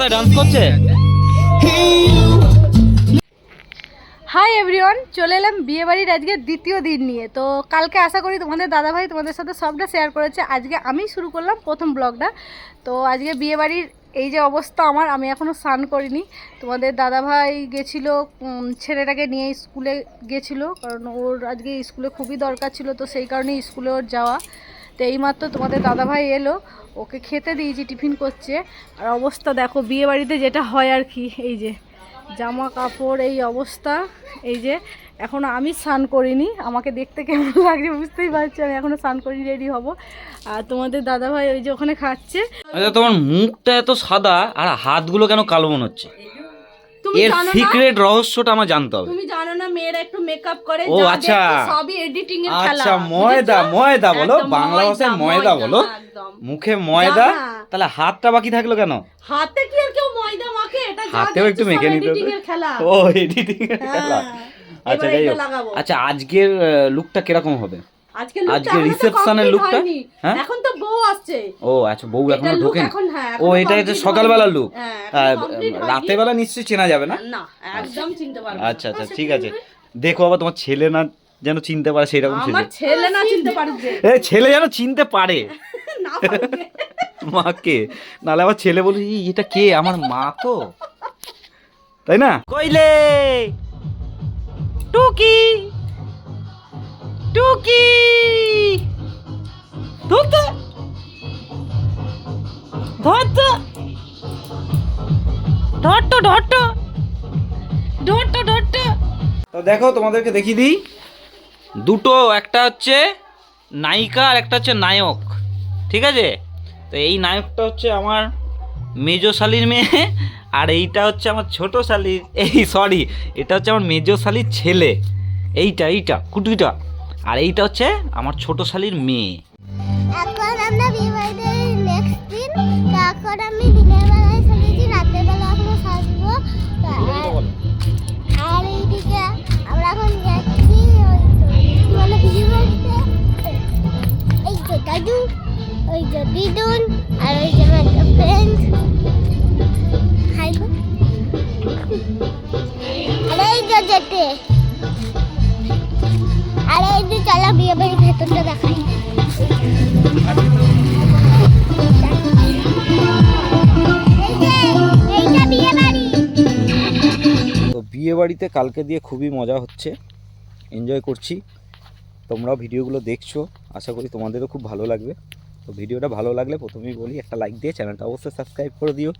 কোথায় ডান্স করছে? Hi everyone, চলে এলাম বিয়েবাড়ির আজকে দ্বিতীয় দিন নিয়ে। তো কালকে আশা করি তোমাদের দাদাভাই তোমাদের সাথে সবটা শেয়ার করেছে। আজকে আমি শুরু করলাম প্রথম ব্লগটা। তো আজকে বিয়েবাড়ির এই যে অবস্থা আমার, আমি এখনও স্নান করিনি। তোমাদের দাদাভাই গেছিলো ছেলেটাকে নিয়ে স্কুলে গেছিলো, কারণ ওর আজকে স্কুলে খুবই দরকার ছিল, তো সেই কারণে স্কুলে ওর যাওয়া। তো এইমাত্র তোমাদের দাদাভাই এলো, ওকে খেতে দিয়েছি, টিফিন করছে। আর অবস্থা দেখো বিয়েবাড়িতে যেটা হয় আর কি, এই যে জামা কাপড় এই অবস্থা। এই যে এখনও আমি স্নান করিনি, আমাকে দেখতে কেমন লাগছে বুঝতেই পারছি, আমি এখনও স্নান করিনি, রেডি হব। আর তোমাদের দাদাভাই ওই যে ওখানে খাচ্ছে। আচ্ছা, তোমার মুখটা এত সাদা আর হাতগুলো কেন কালো মনে হচ্ছে? এর সিক্রেট রহস্যটা আমার জানতে হবে। তুমি জানো না মেয়েরা একটু মেকআপ করে, ও আচ্ছা, সবই এডিটিং এর খেলা। আচ্ছা ময়দা বলো, বাংলা ভাষায় ময়দা বলো, মুখে ময়দা। তাহলে হাতটা বাকি থাকলো কেন? হাতে কি আর কেউ ময়দা মাখে? এটা হাতেও একটু মেখে নিতে হবে। ও এডিটিং এর খেলা। আচ্ছা যাই হোক, আচ্ছা আজকের লুকটা কিরকম হবে? আজকে রিসেপশনের লুকটা, হ্যাঁ এখন তো বউ আসছে। ও আচ্ছা, বউ এখনো ঢোকেনি। ও এটা সকালবেলার লুক, রাতের বেলা নিশ্চয়ই চেনা যাবে না? না একদম চিনতে পারবে না। আচ্ছা আচ্ছা ঠিক আছে, দেখো আবার তোমার ছেলে না যেন চিনতে পারে সেরকম। আমার ছেলে না চিনতে পারবে, ছেলে যেন চিনতে পারে না পারবে মাকে, নাহলে আবার ছেলে বলে এটা কে, আমার মা তো, তাই না? কইলে টুকি টুকি ধরতে ধরতে ধরতো ধরতো ধরতো ধরতো। তো দেখো তোমাদেরকে দেখিয়ে দিই, দুটো, একটা হচ্ছে নায়িকা আর একটা হচ্ছে নায়ক, ঠিক আছে? তো এই নায়কটা হচ্ছে আমার মেজো শালির মেয়ে, আর এইটা হচ্ছে আমার ছোট শালির, এটা হচ্ছে আমার মেজো শালির ছেলে, এইটা কুটুইটা, আর এইটা হচ্ছে আমার ছোট শালির মেয়ে। এখন আমরা বিয়েবাড়িতে নেক্সট দিন, এখন আমি দিনের বেলায় সাজিয়েছি, রাতের বেলা এখনো সাজবো। আর এইদিকে আমরা এখন যাচ্ছি মানে বিয়েবাড়িতে। এই যে দাদু, ওই যে দিদুন, আর ওই যে আমার ফ্রেন্ড। হাই গো, আর এই যে যেতে, আর এই যে চলো বিয়েবাড়ির ভেতরটা দেখাই। তো বিয়ে বাড়িতে কালকে দিয়ে খুবই মজা হচ্ছে, এনজয় করছি। তোমরাও ভিডিওগুলো দেখছো, আশা করি তোমাদেরও খুব ভালো লাগবে। তো ভিডিওটা ভালো লাগলে প্রথমেই বলি একটা লাইক দিয়ে চ্যানেলটা অবশ্যই সাবস্ক্রাইব করে দিও,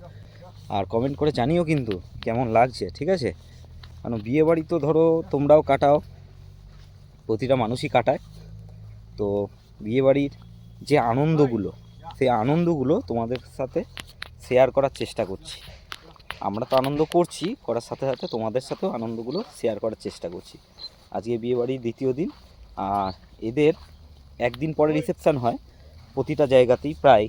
আর কমেন্ট করে জানিও কিন্তু কেমন লাগছে, ঠিক আছে? কারণ বিয়ে বাড়ি তো ধরো তোমরাও কাটাও, প্রতিটা মানুষই কাটায়। তো বিয়ে বাড়ির যে আনন্দগুলো, সেই আনন্দগুলো তোমাদের সাথে শেয়ার করার চেষ্টা করছি। আমরা তো আনন্দ করছি, করার সাথে সাথে তোমাদের সাথেও আনন্দগুলো শেয়ার করার চেষ্টা করছি। আজকে বিয়েবাড়ির দ্বিতীয় দিন, আর এদের একদিন পরে রিসেপশান হয় প্রতিটা জায়গাতেই প্রায়।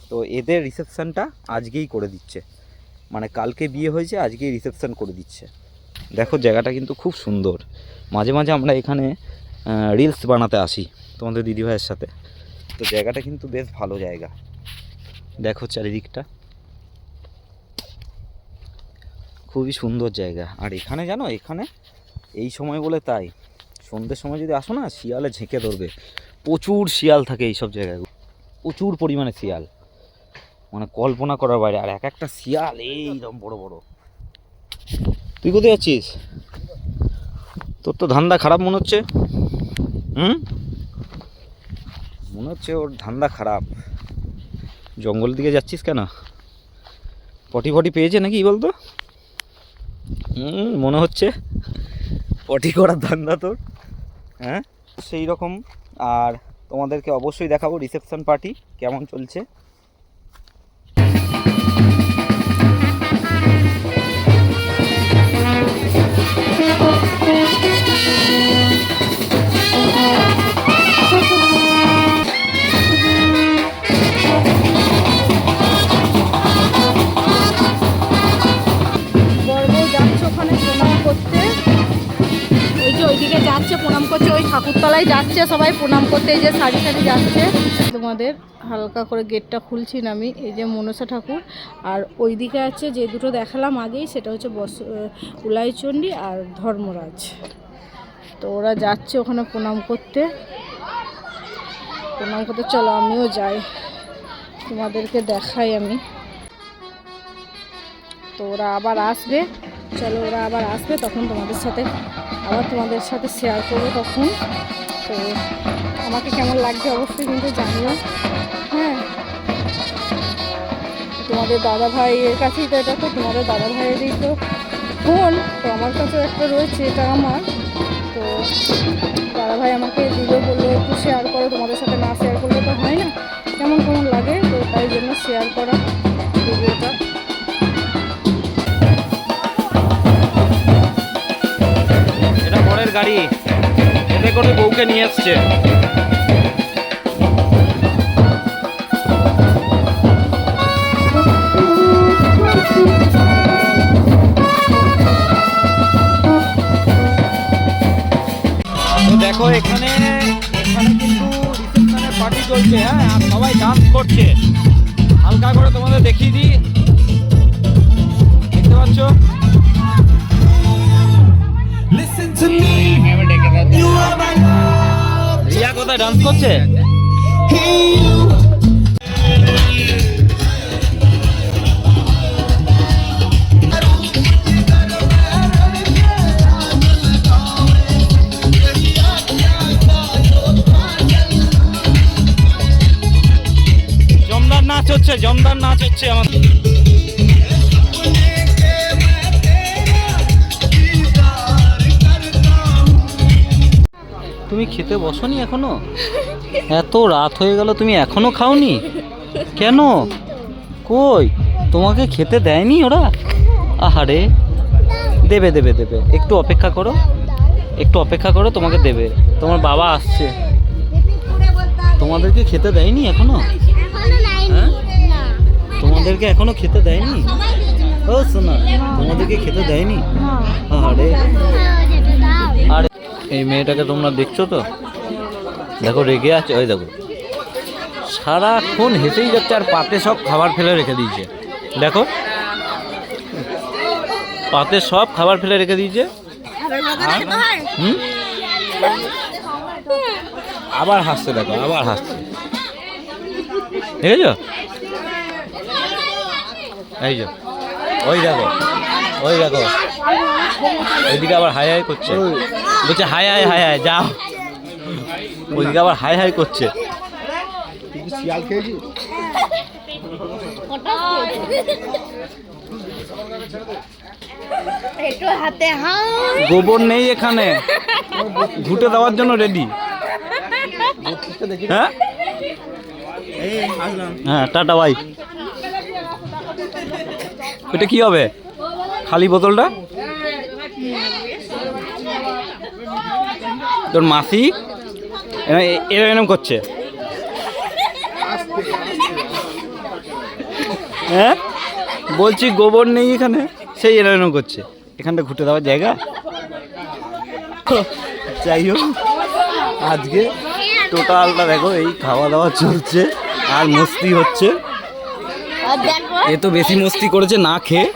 তো এদের রিসেপশানটা আজকেই করে দিচ্ছে, মানে কালকে বিয়ে হয়েছে, আজকেই রিসেপশান করে দিচ্ছে। দেখো জায়গাটা কিন্তু খুব সুন্দর। মাঝে মাঝে আমরা এখানে রিলস বানাতে আসি তোমাদের দিদিভাইয়ের সাথে। তো জায়গাটা কিন্তু বেশ ভালো জায়গা, দেখো চারিদিকটা খুবই সুন্দর জায়গা। আর এখানে জানো, এখানে এই সময় বলে তাই সন্ধ্যের সময় যদি আসো না, শিয়ালে ঝেঁকে ধরবে, প্রচুর শিয়াল থাকে এইসব জায়গায়, প্রচুর পরিমাণে শিয়াল, মানে কল্পনা করার বাইরে। আর এক একটা শিয়াল এইরকম বড় বড়। তুই কোথায় যাচ্ছিস? তোর তো ধান্দা খারাপ মনে হচ্ছে। মনে হচ্ছে ওর ধান্দা খারাপ। জঙ্গলের দিকে যাচ্ছিস কেন? পটি ফটি পেয়েছে নাকি বলতো? মনে হচ্ছে পটি করার ধান্দা তোর, হ্যাঁ সেই রকম। আর তোমাদেরকে অবশ্যই দেখাবো রিসেপশন পার্টি কেমন চলছে। যাচ্ছে প্রণাম করছে, ওই ঠাকুরতলায় যাচ্ছে সবাই প্রণাম করতে, এই যে সারি সারি যাচ্ছে। তোমাদের হালকা করে গেটটা খুলছি না আমি। এই যে মনসা ঠাকুর, আর ওইদিকে আছে যে দুটো দেখালাম আগেই, সেটা হচ্ছে উলাইচণ্ডী আর ধর্মরাজ। তো ওরা যাচ্ছে ওখানে প্রণাম করতে। চলো আমিও যাই, তোমাদেরকে দেখাই আমি। তো ওরা আবার আসবে, চলো ওরা আবার আসবে, তখন তোমাদের সাথে শেয়ার করবো তখন। তো আমাকে কেমন লাগছে অবশ্যই কিন্তু জানিও। হ্যাঁ, তোমাদের দাদা ভাইয়ের কাছেই তো এটা, তো তোমাদের দাদা ভাইয়েরই তো ফোন, তো আমার কাছেও একটা রয়েছে, এটা আমার। তো দাদা ভাই আমাকে দিল, বললো একটু শেয়ার করো, তোমাদের সাথে না শেয়ার করলে তো হয় না, কেমন লাগে, তো তাই জন্য শেয়ার করা ভিডিওটা। এটা বরের গাড়ি, এতে করে বউকে নিয়ে এসছে। দেখো এখানে কিন্তু রিসেপশনের পার্টি চলছে। হ্যাঁ, আর সবাই ডান্স করছে। হালকা করে তোমাদের দেখিয়ে দিই, দেখতে পাচ্ছ? রিয়া কোথায় ডান্স করছে? জমদার নাচ হচ্ছে আমাদের। তুমি খেতে বসনি এখনো? এত রাত হয়ে গেল, তুমি এখনো খাওনি কেন? কই, তোমাকে খেতে দেয়নি ওরা? আহারে, দেবে দেবে দেবে, একটু অপেক্ষা করো, তোমাকে দেবে। তোমার বাবা আসছে। তোমাদেরকে খেতে দেয়নি এখনো? হ্যাঁ, তোমাদেরকে এখনো খেতে দেয়নি? ও শোনা, তোমাদেরকে খেতে দেয়নি? আরে, আর এই মেয়েটাকে তোমরা দেখছো তো, দেখো রেগে আছে। ওই দেখো, সারাক্ষণ হেসেই যাচ্ছে, আর পাতে সব খাবার ফেলে রেখে দিয়েছে। দেখো, পাতে সব খাবার ফেলে রেখে দিয়েছে। আবার হাসছে, দেখো আবার হাসছে, দেখেছো? এই যে, ওই দেখো ওইদিকে আবার হাই হাই করছে, বলছে হাই হাই হাই হাই যাও। ওইদিকে আবার হাই হাই করছে। শিয়াল খেয়েছি। গোবর নেই এখানে, ঘুটে দেওয়ার জন্য রেডি। হ্যাঁ হ্যাঁ, টাটা বাই। এটা কি হবে? খালি বোতলটা তোর মাসি এরকম করছে। হ্যাঁ, বলছি গোবর নেই এখানে, সেই এরকম করছে। এখানটা ঘুটে দেওয়ার জায়গা। যাই হোক, আজকে টোটালটা দেখো, এই খাওয়া দাওয়া চলছে আর মস্তি হচ্ছে। এ তো বেশি মস্তি করেছে না খেয়ে।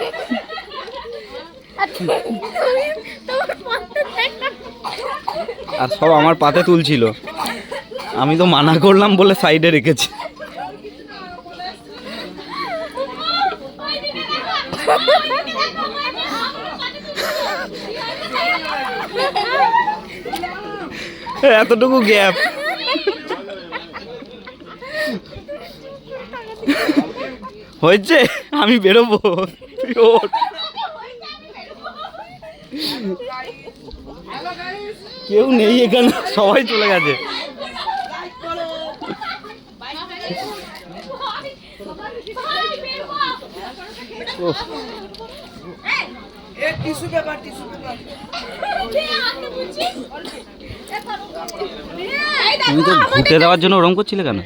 আর সব আমার পাতে তুলছিল, আমি তো মানা করলাম বলে সাইডে রেখেছি। এতটুকু গ্যাপ। হয়েছে, আমি বেরোবো, তুই ওঠ। কেউ নেই এখানে, সবাই চলে গেছে। তুমি তো ঘুঁটে দেওয়ার জন্য ওরম করছিলে কেন?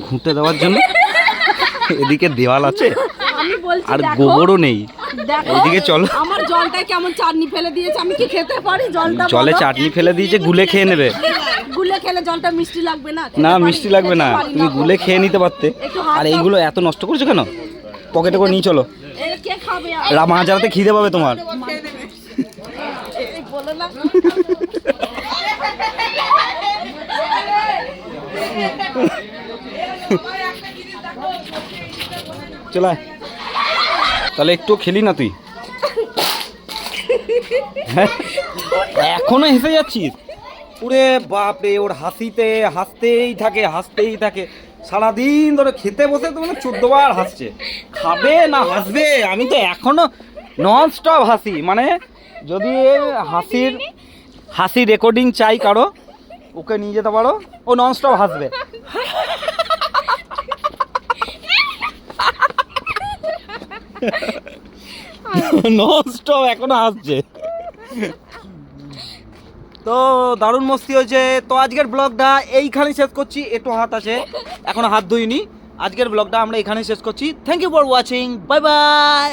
ঘুঁটে দেওয়ার জন্য? এদিকে দেওয়াল আছে। বলছি আর দেখো গোবরও নেই। দেখো এইদিকে চলো। আমার জলটায় কেমন চাটনি ফেলে দিয়েছে, আমি কি খেতে পারি জলটা? জলে বলো? চাটনি ফেলে দিয়েছে, গুলে খেয়ে নেবে। গুলে খেলে জলটা মিষ্টি লাগবে না? না খেতে পারি, মিষ্টি লাগবে না, খেতে পারি তুমি গুলে খেয়ে নিতে পারতে। একটু হাত আর দাও। এইগুলো এত নষ্ট করছো কেন? পকেটে করে নিয়ে চলো, এটা কে খাবে আর? মাঝরাতে খিদে পাবে তোমার। এই বলো না। চলে আয়। তাহলে একটু খেলি না তুই? হ্যাঁ? এখনো হেসে যাচ্ছিস? পুরে বাপরে, ওর হাসতেই থাকে সারাদিন ধরে। খেতে বসে তো মানে 14 বার হাসছে। খাবে না হাসবে? আমি তো এখনো নন স্টপ হাসি। মানে যদি হাসি রেকর্ডিং চাই কারো, ওকে নিয়ে যেতে পারো, ও নন স্টপ হাসবে। নন স্টপ এখনো হাসছে। তো দারুণ মস্তি হয়েছে। তো আজকের ব্লগটা এইখানেই শেষ করছি। একটু হাত আছে, এখনো হাত ধুইনি। আজকের ব্লগটা আমরা এখানেই শেষ করছি। Thank you for watching, bye by.